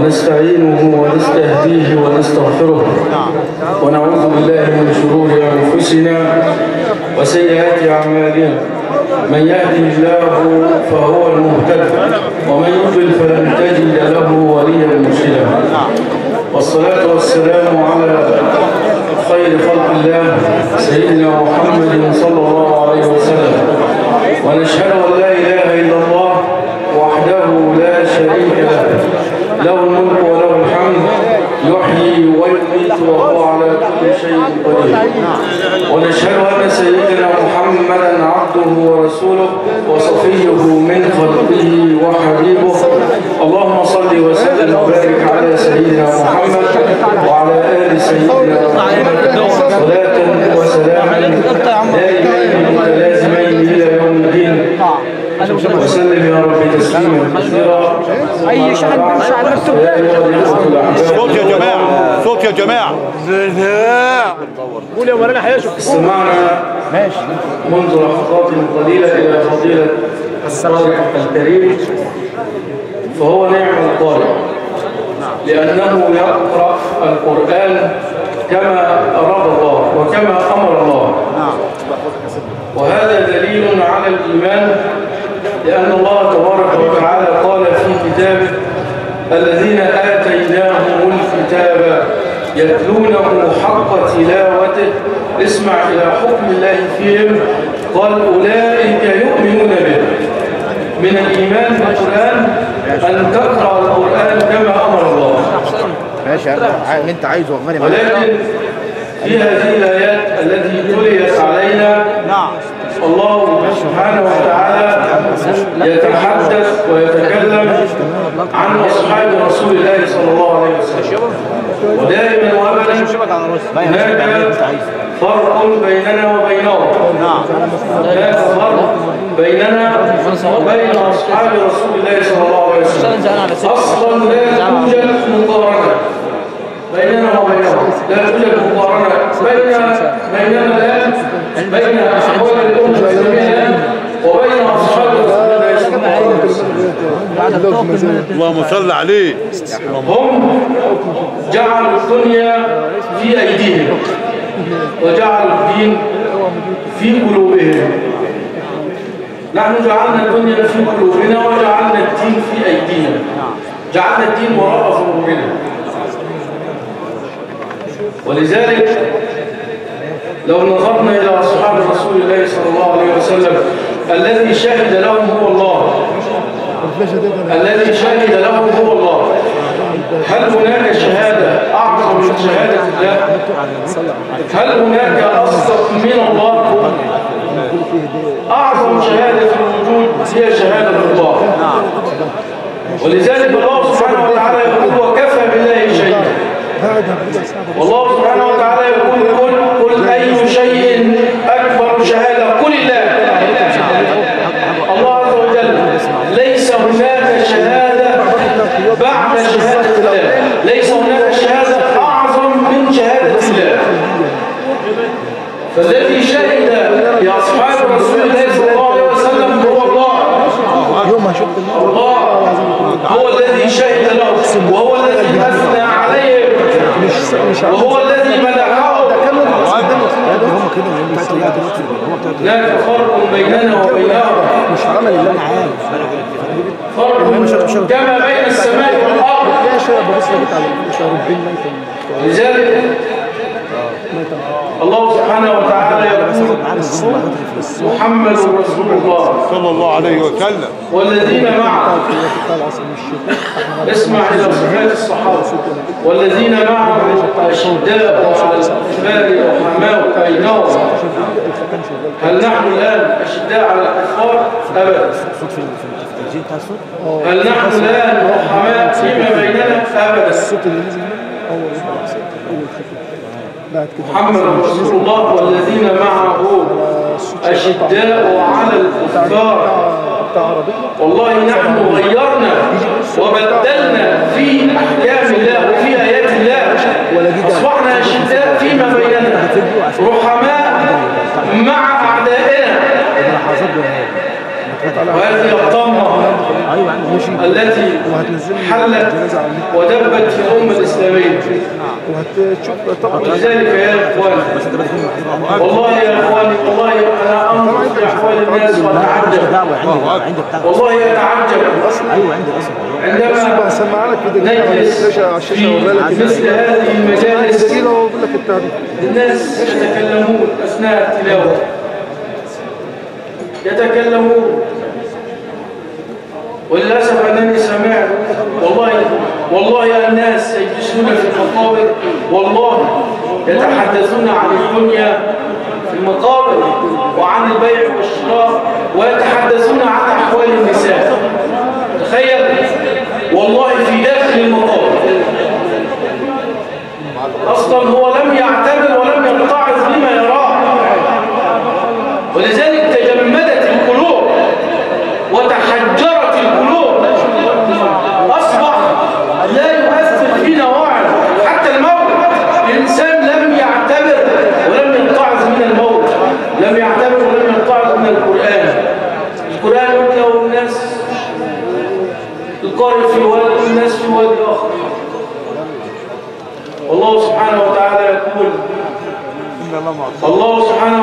ونستعينه ونستهديه ونستغفره ونعوذ بالله من شرور أنفسنا وسيئات أعمالنا. من يهده الله فهو المهتد ومن يضلل فلن تجد له وليا مرشدا. والصلاة والسلام على خير خلق الله سيدنا محمد صلى الله عليه وسلم. ونشهد أن لا إله إلا الله وحده لا شريك له، له الملك وله الحمد، يحيي ويميت وهو على كل شيء قدير. ونشهد أن سيدنا محمدا عبده ورسوله وصفيه من خلقه وحبيبه. اللهم صل وسلم وبارك على سيدنا محمد وعلى آل سيدنا محمد صلاة وسلاما دائمين متلازمين إلى يوم الدين. وسلم يا رب تسليما كثيرا. اي شحن بيمشي على المكتوب. صوت يا جماعه، صوت يا جماعه. قول يا مولانا هيشوف. استمعنا منذ لحظات قليله الى فضيله القارئ الكريم، فهو نعم القارئ لانه يقرا القران كما اراد الله وكما امر الله. وهذا دليل على الايمان، لأن الله تبارك وتعالى قال في كتابه: الذين آتيناهم الكتاب يتلونه حق تلاوته. اسمع إلى حكم الله فيهم، قال: أولئك يؤمنون به. من الإيمان بالقرآن أن تقرأ القرآن كما أمر الله. ماشي انت عايزه. ولكن في هذه الآيات التي تليت علينا الله سبحانه وتعالى يتحدث ويتكلم عن أصحاب رسول الله صلى الله عليه وسلم. ودائما وابدا هناك فرق بيننا وبينهم. هناك فرق بيننا وبين أصحاب رسول الله صلى الله عليه وسلم. أصلا لا توجد مقارنة بيننا وبينهم، لا توجد مقارنة بيننا الآن، بين أحوال الأمة الإسلامية الآن وبين أصحاب رسول الله صلى الله عليه وسلم. اللهم صل عليه. هم جعلوا الدنيا في أيديهم وجعلوا الدين في قلوبهم. نحن جعلنا الدنيا في قلوبنا وجعلنا الدين في أيدينا، جعلنا الدين وراء ظهورنا. ولذلك لو نظرنا إلى أصحاب رسول الله صلى الله عليه وسلم الذي شهد لهم هو الله، الذي شهد لهم هو الله، هل هناك شهادة أعظم من شهادة الله؟ هل هناك أصدق من الله؟ أعظم شهادة في الوجود هي شهادة الله. ولذلك الله سبحانه وتعالى يقول: وكفى بالله شهيدا. والله سبحانه وتعالى يقول: قل أي شيء أكبر شهادة؟ قل الله. الله عز وجل ليس هناك شهادة بعد شهادة الله، ليس هناك شهادة أعظم من شهادة الله. فالذي شهد لأصحاب رسول الله صلى الله عليه وسلم هو الله. الله هو الذي شهد له، وهو الذي أثنى عليه، وهو الذي مدحه. هناك فرق بيننا وبينهم، مش عمل اللي انا عارف. فرق كما بين السماء والارض. لذلك الله سبحانه وتعالى يقول: محمد رسول الله صلى الله عليه وسلم والذين معه. اسمع إلى صفات الصحابة: والذين معه أشداء على الكفار رحماء بينهم. هل نحن الآن أشداء على الكفار؟ أبدا. هل نحن الآن رحماء فيما بيننا؟ أبدا. محمد رسول الله والذين معه أشداء على الكفار. والله نحن غيرنا وبدلنا في أحكام الله وفي آيات الله، أصبحنا أشداء فيما بيننا، رحماء مع أعدائنا. وهذه الطامة التي حلت ودبت في الأمة الإسلامية. ولذلك يا إخواني، والله يا إخواني، والله أنا أنظر في أحوال الناس وأتعجب، والله أتعجب عندما نجلس في مثل هذه المجالس الناس يتكلمون أثناء التلاوة، يتكلمون. وللأسف أنني سمعت والله الناس يجلسون في المقابر، والله يتحدثون عن الدنيا في المقابر وعن البيع والشراء، ويتحدثون عن أحوال النساء. تخيل، والله في داخل المقابر. أصلا هو لم يعتبر ولم يتعظ بما يراه، ولذلك تجمدت القلوب وتحجرت القلوب، أصبح لا يؤثر فينا واعظ حتى الموت. الإنسان لم يعتبر ولم يتعظ من الموت، لم يعتبر ولم يتعظ من القرآن. القرآن يتلى والناس القارئ في وادي والناس في وادي آخر. والله سبحانه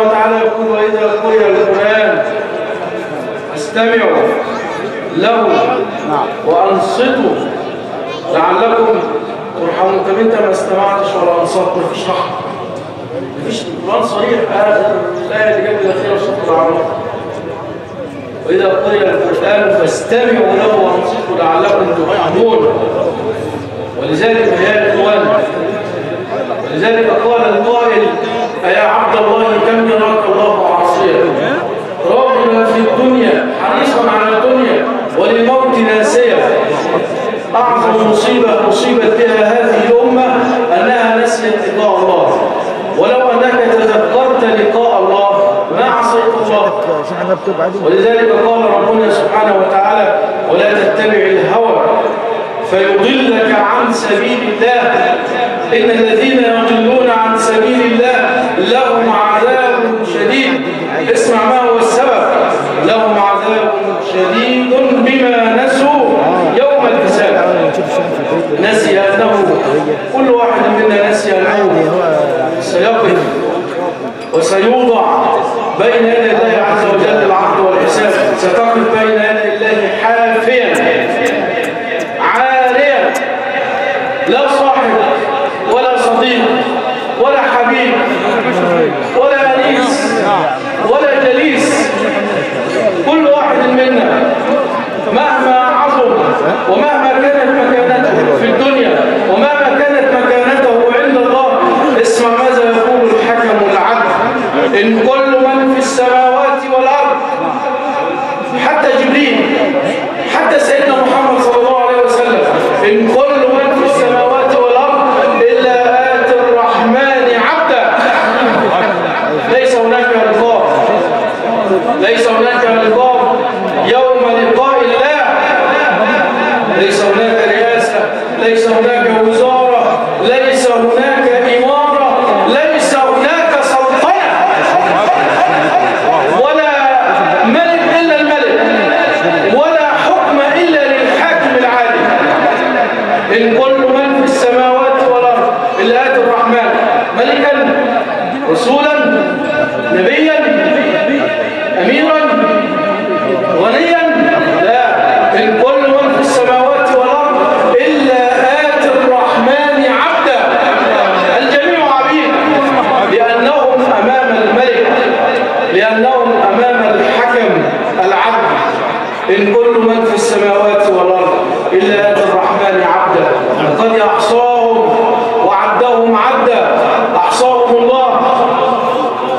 وتعالى يقول وإذا قرئ القرآن فاستمعوا له وأنصتوا لعلكم ترحمون. طب أنت ما استمعتش ولا أنصت، مفيش رحمة، مفيش. القرآن صريح، الآية اللي جت الأخيرة في سورة الأعراف، وإذا قرئ القرآن فاستمعوا له وأنصتوا لعلكم ترحمون. ولذلك يا إخوان، ولذلك قال القائل: أيا عبد الله كم يراك الله عاصيا، راغبا في الدنيا حريصا على الدنيا وللموت ناسيا. أعظم مصيبة أصيبت بها هذه الأمة أنها نسيت لقاء الله. ولو أنك تذكرت لقاء الله ما عصيت الله. ولذلك قال ربنا سبحانه وتعالى: ولا تتبع الهوى فيضلك عن سبيل الله، إن الذين يضلون عن سبيل الله لهم عذاب شديد. اسمع ما هو السبب: لهم عذاب شديد بما نسوا يوم الحساب. نسي أنه كل واحد منا نسي أنه سيقف وسيوضع بين يدي الله عز وجل العرض والحساب. ستقف بين يدي الله حافيا عاريا، لا صاحب ولا صديق ولا حبيب ولا أنيس ولا جليس. كل واحد منا مهما عظم ومهما كانت مكانته في الدنيا ومهما كانت مكانته عند الله، اسمع ماذا يقول الحكم العدل: إن كل من في السماوات والأرض، حتى جبريل، حتى سيدنا محمد صلى الله عليه وسلم، إن كل من في السماوات والأرض إلا آتي الرحمن عبدا. ليس هناك لقاء، ليس هناك لقاء يوم لقاء الله. ليس هناك رئاسة، ليس هناك وزارة، ليس هناك إمارة، ليس هناك سلطنة ولا ملك إلا الملك، ولا حكم إلا للحاكم العادل. إن كل من في السماوات والأرض إلا آتي الرحمن ملكا، رسولا، نبيا، أميرا، غنيا. لا، إن كل من في السماوات والأرض إلا آتي الرحمن عبدا. الجميع عبيد، لأنهم أمام الملك، لأنهم أمام الحكم العدل. إن كل من في السماوات والأرض إلا آتي الرحمن عبدا. لقد أحصاهم وعدهم عدا. أحصاهم الله،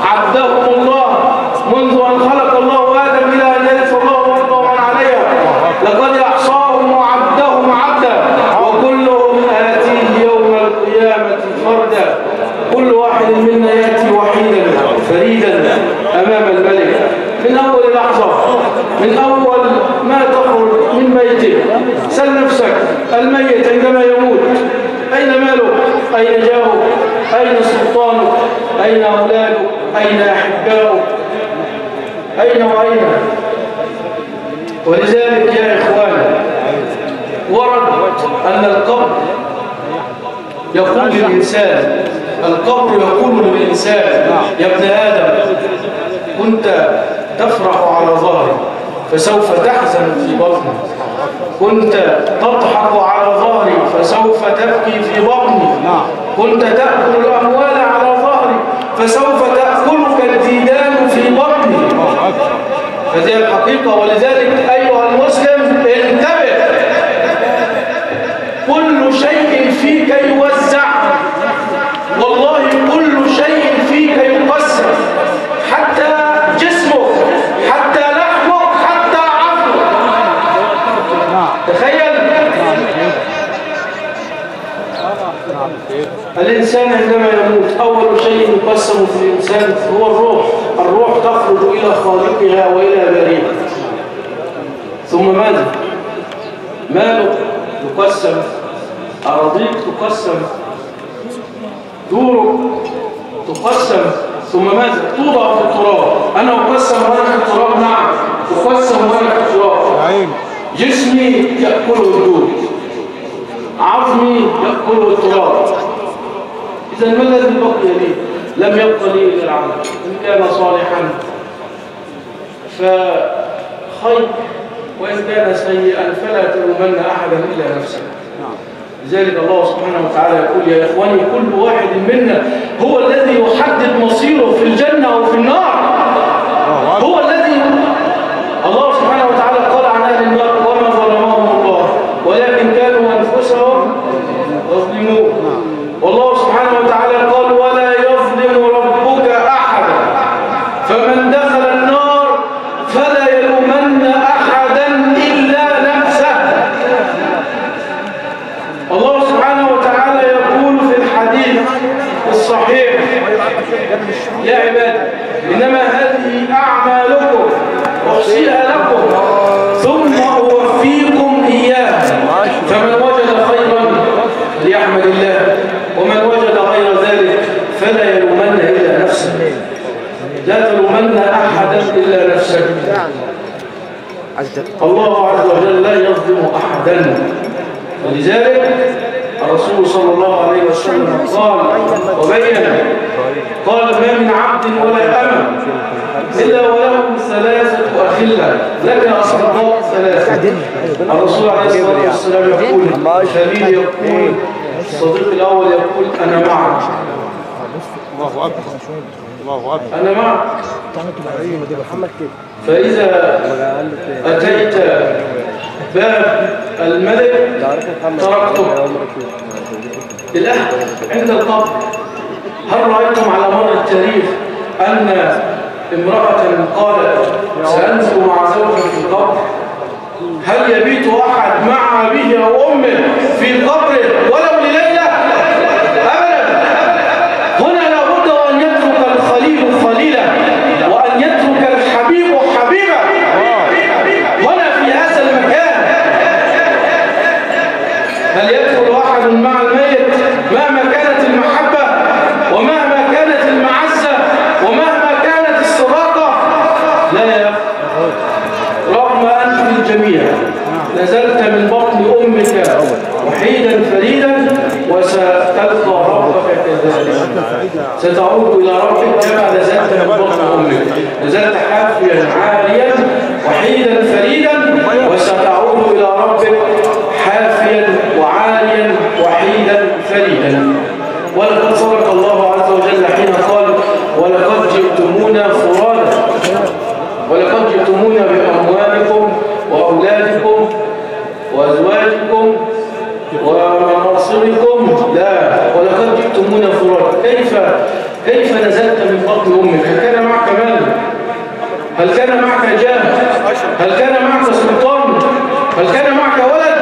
عدهم الله منذ أن خلق الله آدم إلى أن يرث الله ويرضى من عليها. لقد أحصاهم وعدهم عدا، وكلهم آتيه يوم القيامة فردا. كل واحد منا يأتي وحيدا فريدا أمام الملك. من أول لحظة، من أول ما تخرج من بيته، سل نفسك: الميت عندما يموت أين ماله؟ أين جاهه؟ أين سلطانه؟ أين أولاده؟ أين أحباؤه؟ أين وأين؟ ولذلك يا إخواني ورد أن القبر يقول للإنسان، القبر يقول للإنسان يا ابن آدم كنت تفرح على ظهري فسوف تحزن في بطني، كنت تضحك على ظهري فسوف تبكي في بطني، كنت تأكل الأموال على ظهري فسوف تأكلك الديدان في بطني. هذه الحقيقة. ولذلك أيها المسلم انتبه، كل شيء فيك يوزع، والله كل شيء فيك يقسم، حتى جسمك، حتى لحمك، حتى عقلك. تخيل الإنسان عندما يموت أول شيء يقسم في الإنسان هو الروح. الروح تخرج إلى خالقها وإلى بارئها. ثم ماذا؟ مالك يقسم، أراضيك تقسم، دورك تقسم، ثم ماذا؟ توضع في التراب. أنا أقسم وأنا في التراب، نعم أقسم وأنا في التراب. جسمي يأكله الدود، عظمي يأكله التراب. إذا ما الذي بقي لي؟ لم يبق لي إلا العمل، إن كان صالحا فخير، وإن كان سيئا فلا تلومن أحدا إلا نفسك. لذلك الله سبحانه وتعالى يقول يا إخواني كل واحد منا هو الذي يحدد مصيره في الجنة أو في النار. هو الذي الله سبحانه وتعالى قال عن أهل النار وما ظلمهم الله ولكن كانوا أنفسهم يظلمون. والله سبحانه وتعالى قال ولا يظلم ربك أحدا فمن دخل النار فلا يلومن أحدا إلا نفسه. الله سبحانه وتعالى يقول في الحديث الصحيح يا عباد إنما هذه أعمالكم أحصيها لكم ثم أوفيكم إياها فمن وجد خيرا ليحمد الله ومن وجد غير ذلك فلا يلومن إلا نفسه. لا تلومن أحدا إلا نفسك. الله عز وجل لا يظلم أحدا. ولذلك الرسول صلى الله عليه وسلم قال وبين قال ما من عبد ولا أمة إلا وله ثلاثة أخلة لك أصدقاء ثلاثة. الرسول عليه الصلاة والسلام يقول الخليل يقول الصديق الأول يقول أنا معك. الله أكبر الله أكبر أنا معك. فإذا أتيت باب الملك تركته. الآن عند القبر هل رأيتم على مر التاريخ أن امرأة قالت سأنزل مع زوجي في القبر؟ هل يبيت أحد مع أبيه أو أمه في قبره ولو لليلة؟ أبدا. هنا لابد أن يترك الخليل خليلا وأن يترك الحبيب حبيبا. هنا في هذا المكان هل يدخل أحد مع الميت مهما كانت المحبة ومهما كانت المعزة ومهما كانت الصداقة؟ لا يدخل. رغم أن في الجميع نزلت من بطن أمك وحيدا فريدا وستلقى ربك كذلك. ستعود إلى ربك كما نزلت من بطن أمك. نزلت حافيا عاليا وحيدا فريدا وستعود إلى ربك حافيا وعاليا وحيدا فريدا. ولقد صدق الله عز وجل حين قال ولقد جئتمونا فرادا ولقد جئتمونا بأموالكم وأولادكم وأزواجكم ومناصركم. لا، ولقد جئتمونا فرادا. كيف نزلت من بطن أمك؟ هل كان معك مال؟ هل كان معك جاه؟ هل كان معك سلطان؟ هل كان معك ولد؟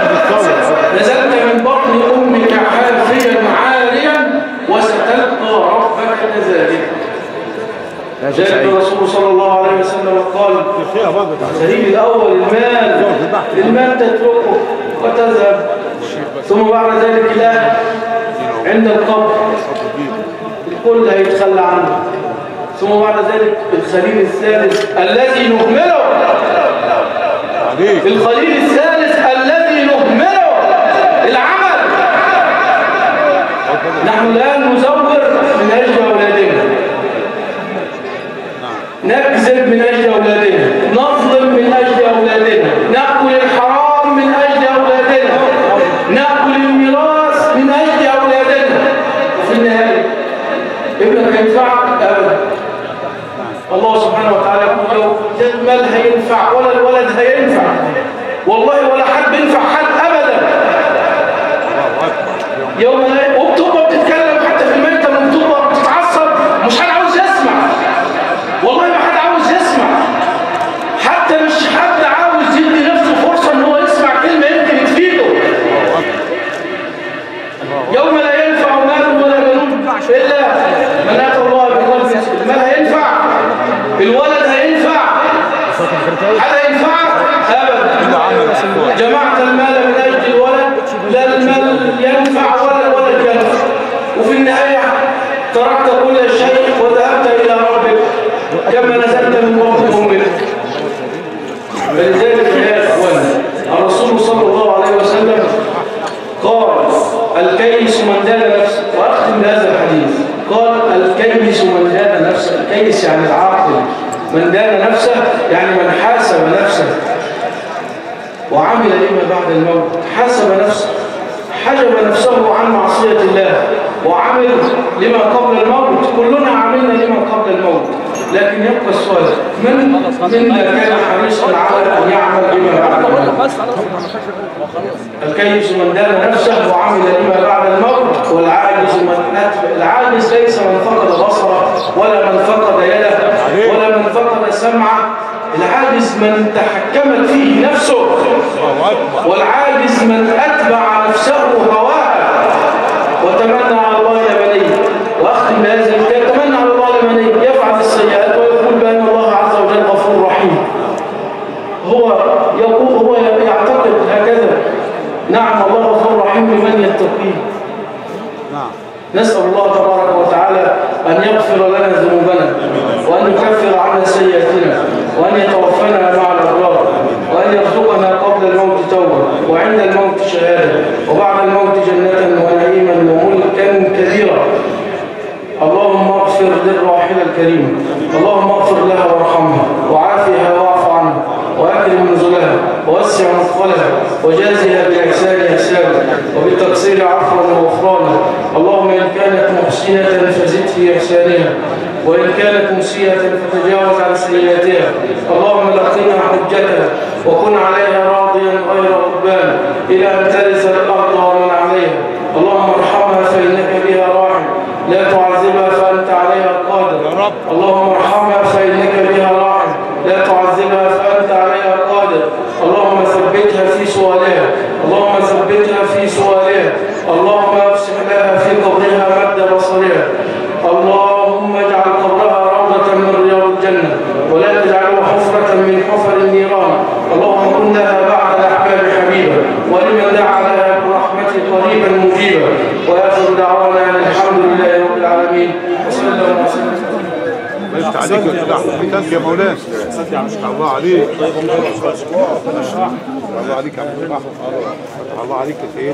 نزلت من بطن أمك حافيا عاليا وستلقى ربك كذلك. جاء الرسول صلى الله عليه وسلم قال الخليل الأول المال تتركه وتذهب ثم بعد ذلك لا عند القبر الكل هيتخلى عنه ثم بعد ذلك الخليل الثالث الذي نهمله عليك. الخليل الثالث الذي نهمله العمل. نحن الآن نزور من أجل أولادنا، نكذب من أجل أولادنا، نظلم من أجل أولادنا، نأكل الحرام من أجل أولادنا، نأكل الميراث من أجل أولادنا. وفي النهاية ابنك هينفعك أبدا. الله سبحانه وتعالى يقول المال هينفع ولا الولد هينفع، والله ولا حد بينفع حد أبدا. يوم وبتبقى بتتكلم حتى في الميتة وبتبقى بتتعصب، مش حد عاوز يسمع، والله ما حد عاوز يسمع، حتى مش حد عاوز يدي نفسه فرصة ان هو يسمع كلمة يمكن تفيده. يوم لا ينفع مال ولا بنون إلا من أتى الله بقلب سليم. المال هينفع، الولد هينفع، حد هينفعك أبدا. جمعت المال من أجل الولد، لا المال ينفع ولا الولد ينفع، وفي النهاية تركت كل شيء وذهبت إلى ربك كما نزلت من بطن أمك. فلذلك يا إخوان الرسول صلى الله عليه وسلم قال الكيس من دان نفسه، وأختم بهذا الحديث، قال الكيس من دان نفسه. الكيس يعني العاقل، من دان نفسه يعني من حاسب نفسه وعمل لما بعد الموت. حاسب نفسه، حجب نفسه عن معصية الله وعمل لما قبل الموت. كلنا عملنا لما قبل الموت، لكن يبقى السؤال من منا كان حريصا على أن يعمل لما بعد الموت؟ الكيس من دان نفسه وعمل لما بعد الموت، والعاجز العاجز ليس من فقد بصره ولا من فقد يده ولا من فقد سمعه. العاجز من تحكمت فيه نفسه، والعاجز من أتبع نفسه هواها وتمنى على الله الأماني. وأختم بهذا الكتاب، تمنى على الله الأماني، يفعل السيئات ويقول بأن الله عز وجل غفور رحيم. هو يعتقد هكذا. نعم الله غفور رحيم لمن يتقيه. نسأل الله تبارك وتعالى أن يغفر لنا ذنوبنا وأن يكفر عنا سيئاتنا وأن يتوفنا مع الأبرار وأن يرزقنا قبل الموت توبة وعند الموت شهادة وبعد الموت جنة ونعيما وملكا كبيرا. اللهم اغفر للراحلة الكريمة، اللهم اغفر لها وارحمها وعافها واعف عنها وأكرم نزلها ووسع مدخلها وجازها بالإحسان إحسانا وبالتقصير عفوا وغفرانا. اللهم إن كانت محسنة فزد في إحسانها، وإن كانت مسيئة فتجاوز عن سيئاتها. اللهم لقنا حجتها وكن عليها راضيا غير غضبان إلى أن ترث الأرض ومن عليها. اللهم ارحمها فإنك بها راحم، لا تعذبها فأنت عليها قادر. اللهم ارحمها فإنك بها راحم، لا تعذبها فأنت عليها قادر. اللهم ثبتها في سؤالها، اللهم ثبتها في سؤالها. اللهم افسح لها في قبرها مد بصرها. اللهم اجعل قبرها روضة من رياض الجنة ولا تجعله حفرة من حفر النيران. اللهم كن لها بعد الأحباب حبيبا ولمن دعا لها برحمتك قريبا مجيبا. وآخر دعوانا أن الحمد لله رب العالمين وصلى الله وسلم. انت عليك يا مولانا. الله عليك، الله عليك يا عم، الله عليك يا سيدي.